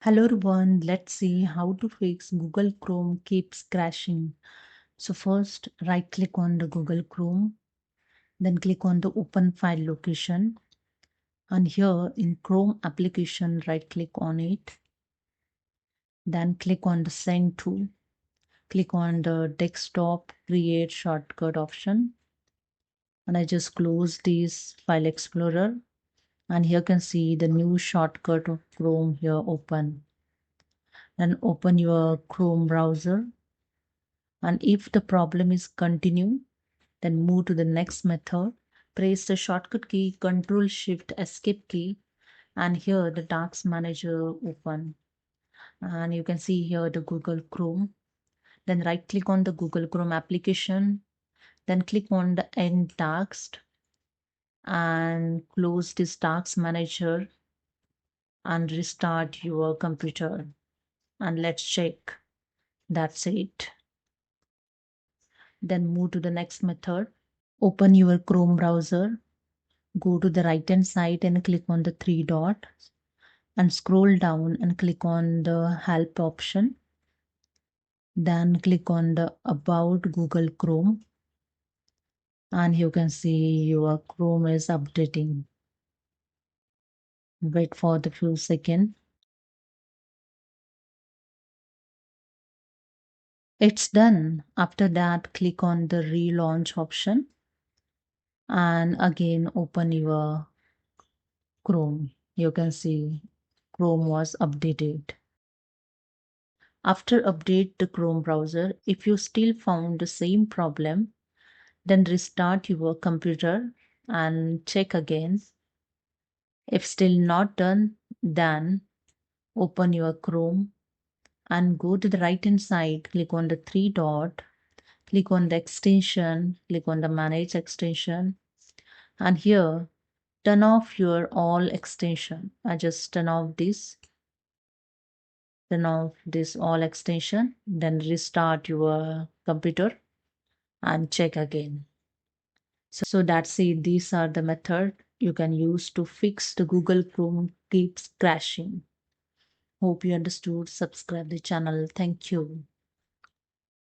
Hello everyone, let's see how to fix Google Chrome keeps crashing. So first right click on the Google Chrome, then click on the open file location, and here in Chrome application right click on it, then click on the send to, click on the desktop create shortcut option, and I just close this file explorer, and here you can see the new shortcut of Chrome here open. Then open your Chrome browser, and if the problem is continue, then move to the next method. Press the shortcut key Control Shift Escape key, and here the Task Manager open. And you can see here the Google Chrome. Then right click on the Google Chrome application. Then click on the End Task and close this Task Manager and restart your computer. And let's check. That's it. Then move to the next method. Open your Chrome browser. Go to the right hand side and click on the three dots and scroll down and click on the help option. Then click on the about Google Chrome, and you can see your Chrome is updating. Wait for the few seconds. It's done. After that, click on the relaunch option and again open your Chrome. You can see Chrome was updated. After update the Chrome browser, if you still found the same problem, then restart your computer and check again. If still not done, then open your Chrome and go to the right hand side, click on the three dot, click on the extension, click on the manage extension, and here turn off your all extension. I just turn off this all extension, then restart your computer and check again. So that's it. These are the method you can use to fix the Google Chrome keeps crashing. Hope you understood. Subscribe the channel. Thank you.